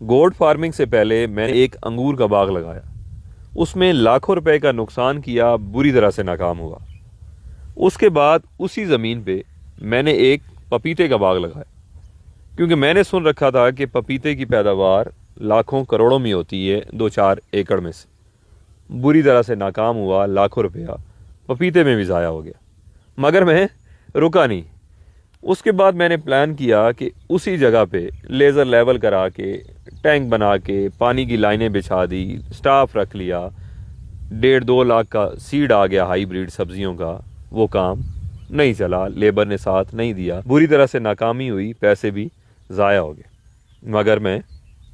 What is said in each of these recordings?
گوٹ farming سے پہلے میں نے ایک انگور کا باغ لگایا، اس میں لاکھوں روپے کا نقصان کیا، بری طرح سے ناکام ہوا۔ اس کے بعد اسی زمین پہ میں نے ایک پپیتے کا باغ لگایا، کیونکہ میں نے سن رکھا تھا کہ پپیتے کی پیداوار لاکھوں کروڑوں میں ہوتی ہے 2-4 ایکڑ میں سے۔ بری طرح سے ناکام ہوا، لاکھوں روپیہ پپیتے میں بھی ضائع ہو گیا، مگر میں رکا نہیں۔ اس کے بعد میں نے پلان کیا کہ اسی جگہ پہ لیزر لیول کرا کے، ٹینک بنا کے، پانی کی لائنیں بچھا دی، سٹاف رکھ لیا، 1.5-2 لاکھ کا سیڈ آ گیا ہائی بریڈ سبزیوں کا۔ وہ کام نہیں چلا، لیبر نے ساتھ نہیں دیا، بری طرح سے ناکامی ہوئی، پیسے بھی ضائع ہو گئے، مگر میں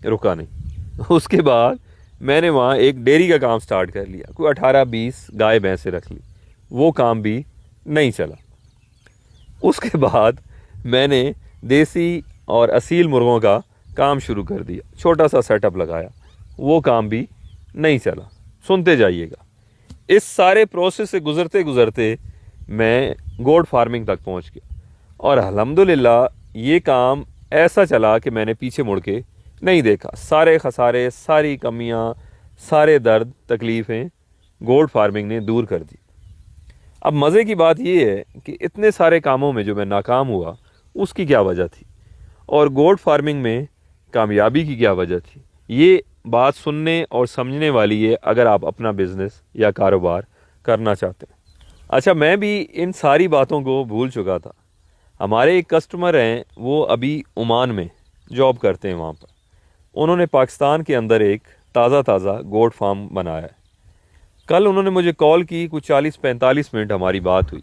رکا نہیں۔ اس کے بعد میں نے وہاں ایک ڈیری کا کام سٹارٹ کر لیا، کوئی 18-20 گائے بھینسیں رکھ لی، وہ کام بھی نہیں چلا۔ اس کے بعد میں نے دیسی اور اصیل مرغوں کا کام شروع کر دیا، چھوٹا سا سیٹ اپ لگایا، وہ کام بھی نہیں چلا۔ سنتے جائیے گا۔ اس سارے پروسیس سے گزرتے گزرتے میں گوٹ فارمنگ تک پہنچ گیا، اور الحمدللہ یہ کام ایسا چلا کہ میں نے پیچھے مڑ کے نہیں دیکھا۔ سارے خسارے، ساری کمیاں، سارے درد تکلیفیں گوٹ فارمنگ نے دور کر دی۔ اب مزے کی بات یہ ہے کہ اتنے سارے کاموں میں جو میں ناکام ہوا، اس کی کیا وجہ تھی، اور گوٹ فارمنگ میں کامیابی کی کیا وجہ تھی، یہ بات سننے اور سمجھنے والی ہے اگر آپ اپنا بزنس یا کاروبار کرنا چاہتے ہیں۔ اچھا، میں بھی ان ساری باتوں کو بھول چکا تھا۔ ہمارے ایک کسٹمر ہیں، وہ ابھی عمان میں جاب کرتے ہیں، وہاں پر انہوں نے پاکستان کے اندر ایک تازہ گوٹ فارم بنایا ہے۔ کل انہوں نے مجھے کال کی، کچھ 40-45 منٹ ہماری بات ہوئی۔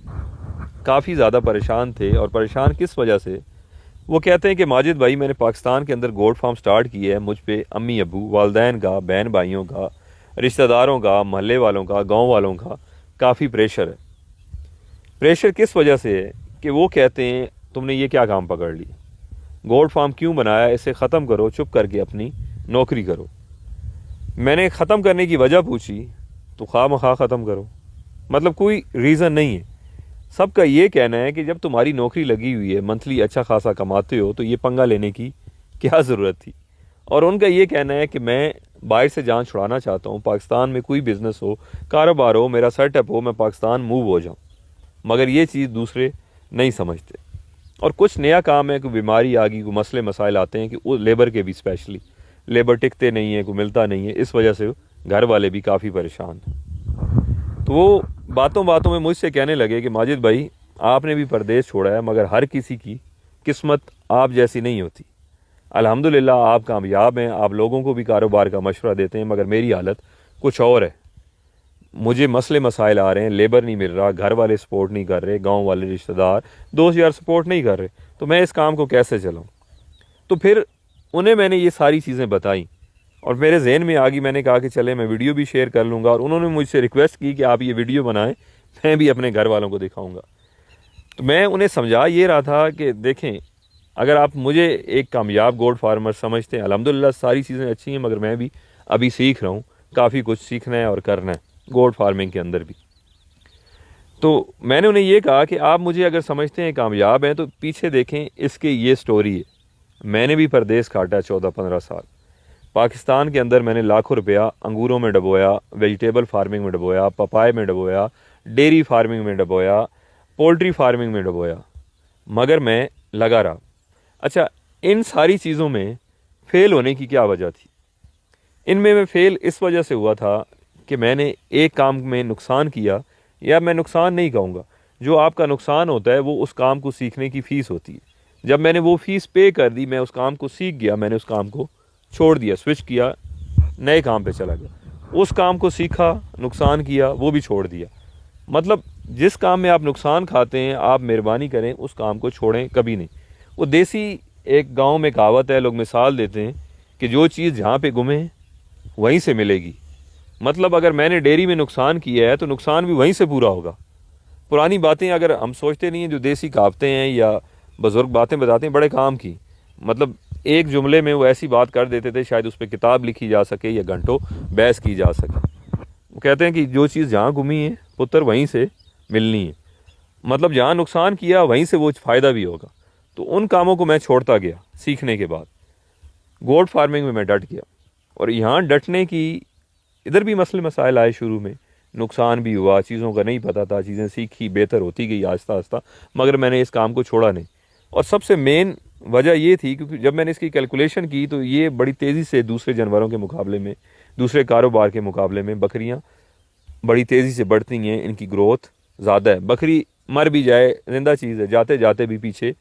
کافی زیادہ پریشان تھے، اور پریشان کس وجہ سے؟ وہ کہتے ہیں کہ ماجد بھائی، میں نے پاکستان کے اندر گوٹ فارم سٹارٹ کی ہے، مجھ پہ امی ابو، والدین کا، بہن بھائیوں کا، رشتہ داروں کا، محلے والوں کا، گاؤں والوں کا کافی پریشر ہے۔ پریشر کس وجہ سے ہے کہ وہ کہتے ہیں تم نے یہ کیا کام پکڑ لی، گوٹ فارم کیوں بنایا، اسے ختم کرو، چپ کر کے اپنی نوکری کرو۔ میں نے ختم کرنے کی وجہ پوچھی تو خواہ مخواہ ختم کرو، مطلب کوئی ریزن نہیں ہے۔ سب کا یہ کہنا ہے کہ جب تمہاری نوکری لگی ہوئی ہے، منتھلی اچھا خاصا کماتے ہو، تو یہ پنگا لینے کی کیا ضرورت تھی؟ اور ان کا یہ کہنا ہے کہ میں باہر سے جان چھڑانا چاہتا ہوں، پاکستان میں کوئی بزنس ہو، کاروبار ہو، میرا سیٹ اپ ہو، میں پاکستان موو ہو جاؤں۔ مگر یہ چیز دوسرے نہیں سمجھتے، اور کچھ نیا کام ہے، کوئی بیماری آ گئی، کوئی مسئلے مسائل آتے ہیں کہ وہ لیبر کے بھی، اسپیشلی لیبر ٹکتے نہیں ہیں، کوئی ملتا نہیں ہے، اس وجہ سے گھر والے بھی کافی پریشان ہیں۔ تو وہ باتوں میں مجھ سے کہنے لگے کہ ماجد بھائی، آپ نے بھی پردیس چھوڑا ہے، مگر ہر کسی کی قسمت آپ جیسی نہیں ہوتی۔ الحمدللہ آپ کامیاب ہیں، آپ لوگوں کو بھی کاروبار کا مشورہ دیتے ہیں، مگر میری حالت کچھ اور ہے۔ مجھے مسئلے مسائل آ رہے ہیں، لیبر نہیں مل رہا، گھر والے سپورٹ نہیں کر رہے، گاؤں والے، رشتہ دار، دوست یار سپورٹ نہیں کر رہے، تو میں اس کام کو کیسے چلاؤں؟ تو پھر انہیں میں نے یہ ساری چیزیں بتائیں، اور میرے ذہن میں آ گئی، میں نے کہا کہ چلے میں ویڈیو بھی شیئر کر لوں گا، اور انہوں نے مجھ سے ریکویسٹ کی کہ آپ یہ ویڈیو بنائیں، میں بھی اپنے گھر والوں کو دکھاؤں گا۔ تو میں انہیں سمجھا یہ رہا تھا کہ دیکھیں، اگر آپ مجھے ایک کامیاب گوٹ فارمر سمجھتے ہیں، الحمدللہ ساری چیزیں اچھی ہیں، مگر میں بھی ابھی سیکھ رہا ہوں، کافی کچھ سیکھنا ہے اور کرنا ہے گوٹ فارمنگ کے اندر بھی۔ تو میں نے انہیں یہ کہا کہ آپ مجھے اگر سمجھتے ہیں کامیاب ہیں، تو پیچھے دیکھیں، اس کے یہ سٹوری ہے۔ میں نے بھی پردیس کاٹا 14-15 سال۔ پاکستان کے اندر میں نے لاکھوں روپیہ انگوروں میں ڈبویا، ویجیٹیبل فارمنگ میں ڈبویا، پپائے میں ڈبویا، ڈیری فارمنگ میں ڈبویا، پولٹری فارمنگ میں ڈبویا، مگر میں لگا رہا۔ اچھا، ان ساری چیزوں میں فیل ہونے کی کیا وجہ تھی؟ ان میں فیل اس وجہ سے ہوا تھا کہ میں نے ایک کام میں نقصان کیا، یا میں نقصان نہیں کہوں گا، جو آپ کا نقصان ہوتا ہے وہ اس کام کو سیکھنے کی فیس ہوتی ہے۔ جب میں نے وہ فیس پے کر دی، میں اس کام کو سیکھ گیا، میں نے اس کام کو چھوڑ دیا، سوئچ کیا، نئے کام پہ چلا گیا۔ اس کام کو سیکھا، نقصان کیا، وہ بھی چھوڑ دیا۔ مطلب جس کام میں آپ نقصان کھاتے ہیں، آپ مہربانی کریں اس کام کو چھوڑیں کبھی نہیں۔ وہ دیسی ایک گاؤں میں کہاوت ہے، لوگ مثال دیتے ہیں کہ جو چیز جہاں پہ گمے وہیں سے ملے گی۔ مطلب اگر میں نے ڈیری میں نقصان کیا ہے تو نقصان بھی وہیں سے پورا ہوگا۔ پرانی باتیں اگر ہم سوچتے نہیں ہیں، جو دیسی کہاوتیں ہیں یا بزرگ باتیں بتاتے ہیں، بڑے کام کی، مطلب ایک جملے میں وہ ایسی بات کر دیتے تھے، شاید اس پہ کتاب لکھی جا سکے یا گھنٹوں بحث کی جا سکے۔ وہ کہتے ہیں کہ جو چیز جہاں گمی ہے پتر وہیں سے ملنی ہے، مطلب جہاں نقصان کیا وہیں سے وہ فائدہ بھی ہوگا۔ تو ان کاموں کو میں چھوڑتا گیا سیکھنے کے بعد۔ گوٹ فارمنگ میں میں ڈٹ گیا، اور یہاں ڈٹنے کی ادھر بھی مسئلے مسائل آئے، شروع میں نقصان بھی ہوا، چیزوں کا نہیں پتہ تھا، چیزیں سیکھی، بہتر ہوتی گئی آہستہ آہستہ، مگر میں نے اس کام کو چھوڑا نہیں۔ اور سب سے مین وجہ یہ تھی کیونکہ جب میں نے اس کی کیلکولیشن کی تو یہ بڑی تیزی سے دوسرے جانوروں کے مقابلے میں، دوسرے کاروبار کے مقابلے میں بکریاں بڑی تیزی سے بڑھتی ہیں، ان کی گروتھ زیادہ ہے۔ بکری مر بھی جائے، زندہ چیز ہے، جاتے جاتے بھی پیچھے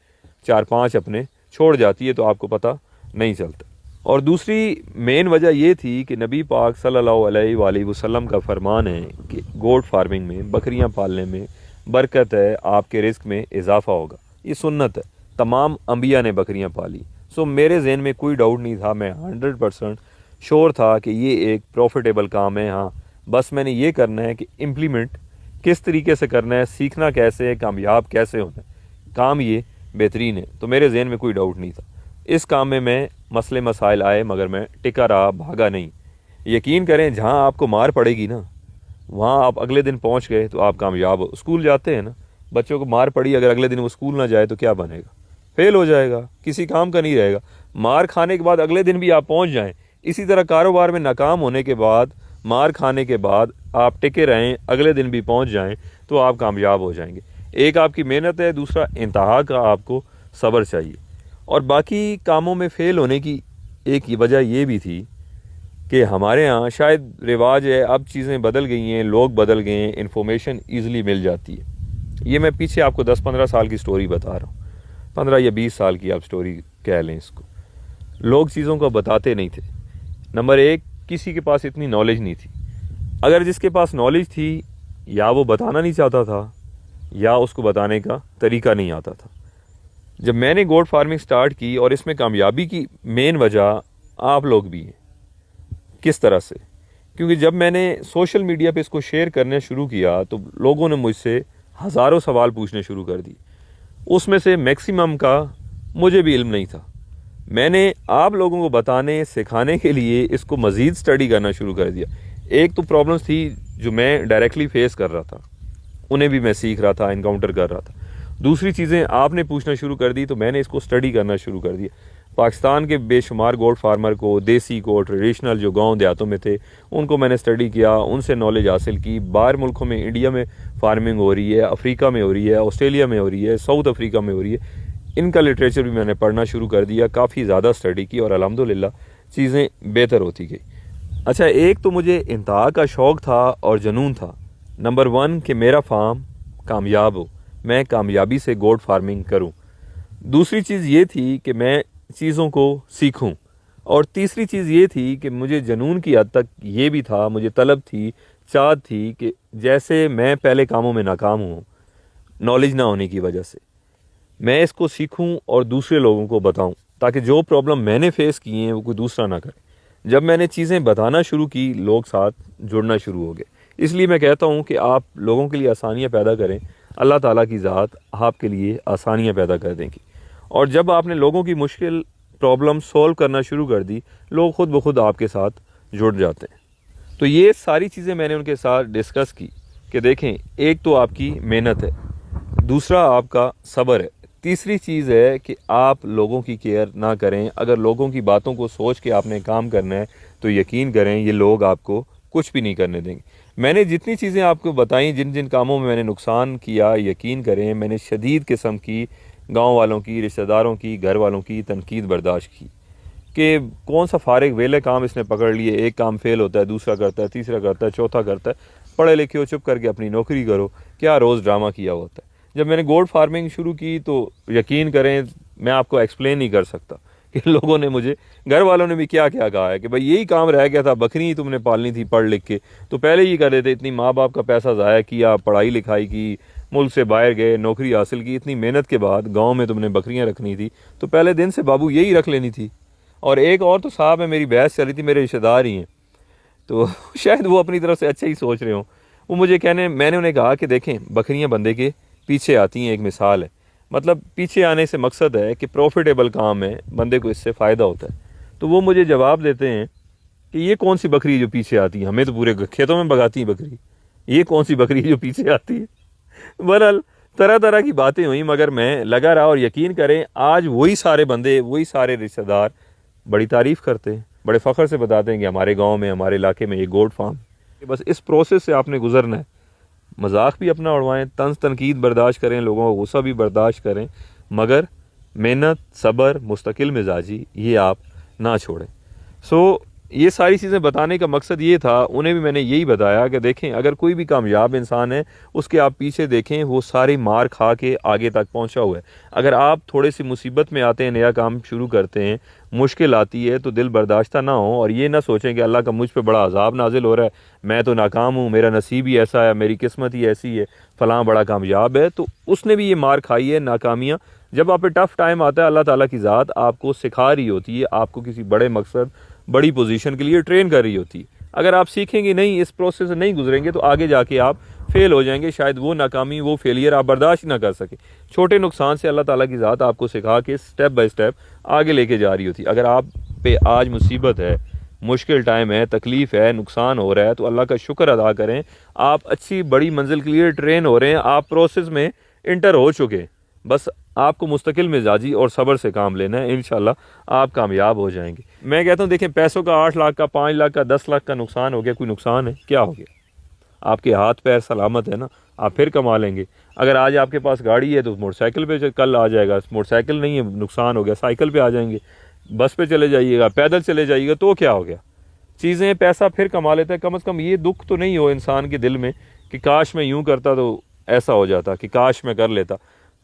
4-5 اپنے چھوڑ جاتی ہے، تو آپ کو پتہ نہیں چلتا۔ اور دوسری مین وجہ یہ تھی کہ نبی پاک صلی اللہ علیہ وآلہ وسلم کا فرمان ہے کہ گوٹ فارمنگ میں، بکریاں پالنے میں برکت ہے، آپ کے رزق میں اضافہ ہوگا، یہ سنت ہے۔ تمام انبیاء نے بکریاں پالی، سو میرے ذہن میں کوئی ڈاؤٹ نہیں تھا، میں 100% شور تھا کہ یہ ایک پروفیٹیبل کام ہے۔ ہاں بس میں نے یہ کرنا ہے کہ امپلیمنٹ کس طریقے سے کرنا ہے، سیکھنا کیسے ہے، کامیاب کیسے ہونا ہے، کام یہ بہترین ہے۔ تو میرے ذہن میں کوئی ڈاؤٹ نہیں تھا اس کام میں مسئلے مسائل آئے مگر میں ٹکا رہا، بھاگا نہیں۔ یقین کریں جہاں آپ کو مار پڑے گی نا، وہاں آپ اگلے دن پہنچ گئے تو آپ کامیاب ہو۔ اسکول جاتے ہیں نا، بچوں کو مار پڑی، اگر اگلے دن وہ اسکول نہ جائے تو کیا بنے گا؟ فیل ہو جائے گا، کسی کام کا نہیں رہے گا۔ مار کھانے کے بعد اگلے دن بھی آپ پہنچ جائیں، اسی طرح کاروبار میں ناکام ہونے کے بعد، مار کھانے کے بعد آپ ٹکے رہیں، اگلے دن بھی پہنچ جائیں تو آپ کامیاب ہو جائیں گے۔ ایک آپ کی محنت ہے، دوسرا انتہا کا آپ کو صبر چاہیے۔ اور باقی کاموں میں فیل ہونے کی ایک وجہ یہ بھی تھی کہ ہمارے ہاں شاید رواج ہے، اب چیزیں بدل گئی ہیں، لوگ بدل گئے ہیں، انفارمیشن ایزلی مل جاتی ہے۔ یہ میں پیچھے آپ کو 10-15 سال کی سٹوری بتا رہا ہوں، 15 یا 20 سال کی آپ سٹوری کہہ لیں اس کو۔ لوگ چیزوں کو بتاتے نہیں تھے۔ نمبر 1، کسی کے پاس اتنی نالج نہیں تھی۔ اگر جس کے پاس نالج تھی، یا وہ بتانا نہیں چاہتا تھا یا اس کو بتانے کا طریقہ نہیں آتا تھا۔ جب میں نے گوٹ فارمنگ سٹارٹ کی، اور اس میں کامیابی کی مین وجہ آپ لوگ بھی ہیں۔ کس طرح سے؟ کیونکہ جب میں نے سوشل میڈیا پہ اس کو شیئر کرنا شروع کیا تو لوگوں نے مجھ سے ہزاروں سوال پوچھنے شروع کر دی، اس میں سے میکسیمم کا مجھے بھی علم نہیں تھا۔ میں نے آپ لوگوں کو بتانے، سکھانے کے لیے اس کو مزید سٹڈی کرنا شروع کر دیا۔ ایک تو پرابلمس تھی جو میں ڈائریکٹلی فیس کر رہا تھا، انہیں بھی میں سیکھ رہا تھا، انکاؤنٹر کر رہا تھا۔ دوسری چیزیں آپ نے پوچھنا شروع کر دی تو میں نے اس کو سٹڈی کرنا شروع کر دیا۔ پاکستان کے بے شمار گوٹ فارمر کو، دیسی کو، ٹریڈیشنل جو گاؤں دیہاتوں میں تھے، ان کو میں نے سٹڈی کیا، ان سے نالج حاصل کی۔ باہر ملکوں میں، انڈیا میں فارمنگ ہو رہی ہے، افریقہ میں ہو رہی ہے، آسٹریلیا میں ہو رہی ہے، ساؤتھ افریقہ میں ہو رہی ہے، ان کا لٹریچر بھی میں نے پڑھنا شروع کر دیا، کافی زیادہ سٹڈی کی، اور الحمدللہ چیزیں بہتر ہوتی گئی۔ اچھا، ایک تو مجھے انتہا کا شوق تھا اور جنون تھا، نمبر 1 کہ میرا فارم کامیاب ہو، میں کامیابی سے گوٹ فارمنگ کروں۔ دوسری چیز یہ تھی کہ میں چیزوں کو سیکھوں، اور تیسری چیز یہ تھی کہ مجھے جنون کی حد تک یہ بھی تھا، مجھے طلب تھی، چاہت تھی کہ جیسے میں پہلے کاموں میں ناکام ہوں نالج نہ ہونے کی وجہ سے، میں اس کو سیکھوں اور دوسرے لوگوں کو بتاؤں، تاکہ جو پرابلم میں نے فیس کی ہیں وہ کوئی دوسرا نہ کرے۔ جب میں نے چیزیں بتانا شروع کی، لوگ ساتھ جڑنا شروع ہو گئے۔ اس لیے میں کہتا ہوں کہ آپ لوگوں کے لیے آسانیاں پیدا کریں، اللہ تعالیٰ کی ذات آپ کے لیے آسانیاں پیدا کر دیں گی۔ اور جب آپ نے لوگوں کی مشکل پرابلم سولو کرنا شروع کر دی، لوگ خود بخود آپ کے ساتھ جڑ جاتے ہیں۔ تو یہ ساری چیزیں میں نے ان کے ساتھ ڈسکس کی کہ دیکھیں، ایک تو آپ کی محنت ہے، دوسرا آپ کا صبر ہے، تیسری چیز ہے کہ آپ لوگوں کی کیئر نہ کریں۔ اگر لوگوں کی باتوں کو سوچ کے آپ نے کام کرنا ہے تو یقین کریں یہ لوگ آپ کو کچھ بھی نہیں کرنے دیں گے۔ میں نے جتنی چیزیں آپ کو بتائیں، جن جن کاموں میں نے نقصان کیا، یقین کریں میں نے شدید قسم کی گاؤں والوں کی، رشتہ داروں کی، گھر والوں کی تنقید برداشت کی کہ کون سا فارغ ویلے کام اس نے پکڑ لیے، ایک کام فیل ہوتا ہے، دوسرا کرتا ہے، تیسرا کرتا ہے، چوتھا کرتا ہے، پڑھے لکھے ہو، چپ کر کے اپنی نوکری کرو، کیا روز ڈرامہ کیا ہوتا ہے۔ جب میں نے گوٹ فارمنگ شروع کی تو یقین کریں میں آپ کو ایکسپلین نہیں کر سکتا کہ لوگوں نے مجھے، گھر والوں نے بھی کیا کیا کہا ہے کہ بھائی یہی کام رہ گیا تھا، بکری ہی تم نے پالنی تھی پڑھ لکھ کے، تو پہلے ہی کر دیتے، اتنی ماں باپ کا پیسہ ضائع کیا، پڑھائی لکھائی کی، ملک سے باہر گئے، نوکری حاصل کی، اتنی محنت کے بعد گاؤں میں تم نے بکریاں رکھنی تھی تو پہلے دن سے بابو یہی رکھ لینی تھی۔ اور ایک اور تو صاحب ہے، میری بحث چلی تھی، میرے رشتہ دار ہی ہیں، تو شاید وہ اپنی طرف سے اچھا ہی سوچ رہے ہوں، وہ مجھے میں نے انہیں کہا کہ دیکھیں بکریاں بندے کے پیچھے آتی ہیں، ایک مثال ہے، مطلب پیچھے آنے سے مقصد ہے کہ پروفیٹیبل کام ہے، بندے کو اس سے فائدہ ہوتا ہے۔ تو وہ مجھے جواب دیتے ہیں کہ یہ کون سی بکری جو پیچھے آتی ہے، ہمیں تو پورے کھیتوں میں بگاتی ہیں بکری، یہ کون سی بکری جو پیچھے آتی ہے۔ بہرحال طرح طرح کی باتیں ہوئیں، مگر میں لگا رہا، اور یقین کریں آج وہی سارے بندے، وہی سارے رشتہ دار بڑی تعریف کرتے ہیں, بڑے فخر سے بتاتے ہیں کہ ہمارے گاؤں میں, ہمارے علاقے میں یہ گوٹ فارم. بس اس پروسیس سے آپ نے گزرنا ہے. مذاق بھی اپنا اڑوائیں, طنز تنقید برداشت کریں, لوگوں کا غصہ بھی برداشت کریں, مگر محنت, صبر, مستقل مزاجی یہ آپ نہ چھوڑیں. یہ ساری چیزیں بتانے کا مقصد یہ تھا, انہیں بھی میں نے یہی بتایا کہ دیکھیں اگر کوئی بھی کامیاب انسان ہے اس کے آپ پیچھے دیکھیں, وہ ساری مار کھا کے آگے تک پہنچا ہوا ہے. اگر آپ تھوڑے سی مصیبت میں آتے ہیں, نیا کام شروع کرتے ہیں, مشکل آتی ہے تو دل برداشتہ نہ ہو اور یہ نہ سوچیں کہ اللہ کا مجھ پہ بڑا عذاب نازل ہو رہا ہے, میں تو ناکام ہوں, میرا نصیب ہی ایسا ہے, میری قسمت ہی ایسی ہے, فلاں بڑا کامیاب ہے. تو اس نے بھی یہ مار کھائی ہے, ناکامیاں. جب آپ پہ ٹف ٹائم آتا ہے, اللہ تعالیٰ کی ذات آپ کو سکھا رہی ہوتی ہے, آپ کو کسی بڑے مقصد, بڑی پوزیشن کے لیے ٹرین کر رہی ہوتی ہے. اگر آپ سیکھیں گے نہیں, اس پروسیس سے نہیں گزریں گے, تو آگے جا کے آپ فیل ہو جائیں گے. شاید وہ ناکامی, وہ فیلئر آپ برداشت نہ کر سکیں. چھوٹے نقصان سے اللہ تعالیٰ کی ذات آپ کو سکھا کے سٹیپ بائی سٹیپ آگے لے کے جا رہی ہوتی ہے. اگر آپ پہ آج مصیبت ہے, مشکل ٹائم ہے, تکلیف ہے, نقصان ہو رہا ہے, تو اللہ کا شکر ادا کریں, آپ اچھی بڑی منزل کے لیے ٹرین ہو رہے ہیں, آپ پروسیس میں انٹر ہو چکے. بس آپ کو مستقل مزاجی اور صبر سے کام لینا ہے, انشاءاللہ آپ کامیاب ہو جائیں گے. میں کہتا ہوں دیکھیں, پیسوں کا 8 لاکھ کا, 5 لاکھ کا, 10 لاکھ کا نقصان ہو گیا, کوئی نقصان ہے کیا ہو گیا؟ آپ کے ہاتھ پیر سلامت ہے نا, آپ پھر کما لیں گے. اگر آج آپ کے پاس گاڑی ہے تو موٹر سائیکل پہ کل آ جائے گا, موٹر سائیکل نہیں ہے, نقصان ہو گیا, سائیکل پہ آ جائیں گے, بس پہ چلے جائیے گا, پیدل چلے جائیے گا, تو کیا ہو گیا؟ چیزیں, پیسہ پھر کما لیتا ہے. کم از کم یہ دکھ تو نہیں ہو انسان کے دل میں کہ کاش میں یوں کرتا تو ایسا ہو جاتا, کہ کاش میں کر لیتا.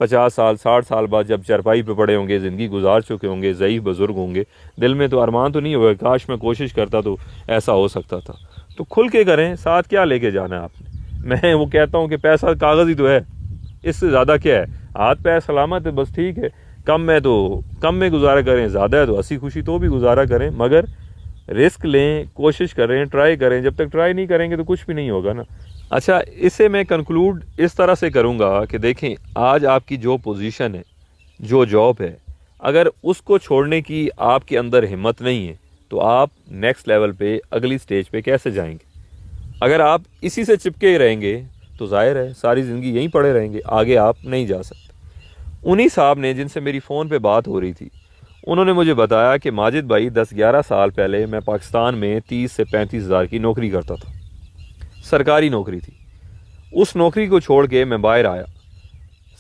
50 سال 60 سال بعد جب چرپائی پہ پڑے ہوں گے, زندگی گزار چکے ہوں گے, ضعیف بزرگ ہوں گے, دل میں تو ارمان تو نہیں ہوگا کاش میں کوشش کرتا تو ایسا ہو سکتا تھا. تو کھل کے کریں, ساتھ کیا لے کے جانا ہے آپ نے؟ میں وہ کہتا ہوں کہ پیسہ کاغذ ہی تو ہے, اس سے زیادہ کیا ہے؟ ہاتھ پیر سلامت ہے, بس ٹھیک ہے. کم ہے تو کم میں گزارا کریں, زیادہ ہے تو ہنسی خوشی تو بھی گزارا کریں, مگر رسک لیں, کوشش کریں, ٹرائی کریں. جب تک ٹرائی نہیں کریں گے تو کچھ بھی نہیں ہوگا نا. اچھا, اسے میں کنکلوڈ اس طرح سے کروں گا کہ دیکھیں, آج آپ کی جو پوزیشن ہے, جو جاب ہے, اگر اس کو چھوڑنے کی آپ کے اندر ہمت نہیں ہے تو آپ نیکسٹ لیول پہ, اگلی سٹیج پہ کیسے جائیں گے؟ اگر آپ اسی سے چپکے رہیں گے تو ظاہر ہے ساری زندگی یہیں پڑے رہیں گے, آگے آپ نہیں جا سکتے. انہی صاحب نے, جن سے میری فون پہ بات ہو رہی تھی, انہوں نے مجھے بتایا کہ ماجد بھائی 10-11 سال پہلے میں پاکستان میں 30 سے 35 ہزار کی نوکری کرتا تھا, سرکاری نوکری تھی. اس نوکری کو چھوڑ کے میں باہر آیا.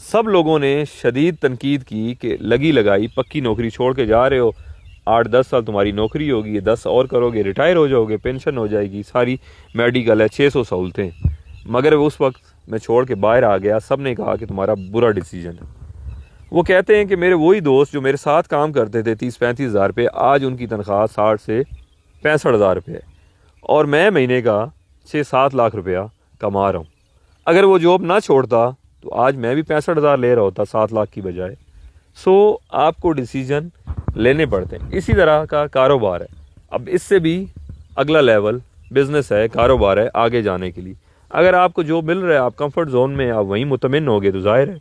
سب لوگوں نے شدید تنقید کی کہ لگی لگائی, پکی نوکری چھوڑ کے جا رہے ہو, 8-10 سال تمہاری نوکری ہوگی, 10 اور کرو گے, ریٹائر ہو جاؤ گے, پینشن ہو جائے گی, ساری میڈیکل ہے, 600 سہولتیں. مگر اس وقت میں چھوڑ کے باہر آ گیا. سب نے کہا کہ تمہارا برا ڈیسیجن ہے. وہ کہتے ہیں کہ میرے وہی دوست جو میرے ساتھ کام کرتے تھے 30-35 ہزار پہ, آج ان کی تنخواہ 60 سے 65 ہزار روپے ہے, اور میں مہینے کا 6-7 لاکھ روپیہ کما رہا ہوں. اگر وہ جاب نہ چھوڑتا تو آج میں بھی 65 ہزار لے رہا ہوتا 7 لاکھ کی بجائے. آپ کو ڈیسیجن لینے پڑتے ہیں. اسی طرح کا کاروبار ہے. اب اس سے بھی اگلا لیول بزنس ہے, کاروبار ہے آگے جانے کے لیے. اگر آپ کو جو مل رہا ہے, آپ کمفرٹ زون میں, آپ وہیں مطمئن ہوگے, تو ظاہر ہے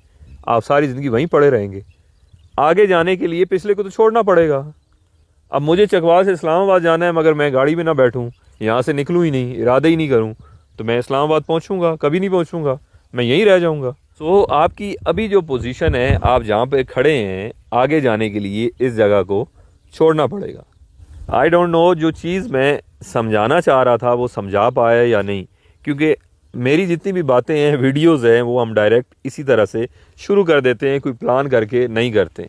آپ ساری زندگی وہیں پڑے رہیں گے. آگے جانے کے لیے پچھلے کو تو چھوڑنا پڑے گا. اب مجھے چکوال سے اسلام آباد جانا ہے, مگر میں گاڑی میں نہ بیٹھوں, یہاں سے نکلوں ہی نہیں, ارادہ ہی نہیں کروں, تو میں اسلام آباد پہنچوں گا؟ کبھی نہیں پہنچوں گا, میں یہیں رہ جاؤں گا. آپ کی ابھی جو پوزیشن ہے, آپ جہاں پہ کھڑے ہیں, آگے جانے کے لیے اس جگہ کو چھوڑنا پڑے گا. آئی ڈونٹ نو جو چیز میں سمجھانا چاہ رہا تھا وہ سمجھا پایا یا نہیں, کیونکہ میری جتنی بھی باتیں ہیں, ویڈیوز ہیں, وہ ہم ڈائریکٹ اسی طرح سے شروع کر دیتے ہیں, کوئی پلان کر کے نہیں کرتے.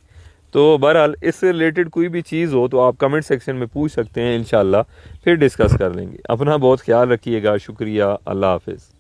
تو بہرحال اس سے ریلیٹڈ کوئی بھی چیز ہو تو آپ کمنٹ سیکشن میں پوچھ سکتے ہیں, انشاءاللہ پھر ڈسکس کر لیں گے. اپنا بہت خیال رکھیے گا. شکریہ. اللہ حافظ.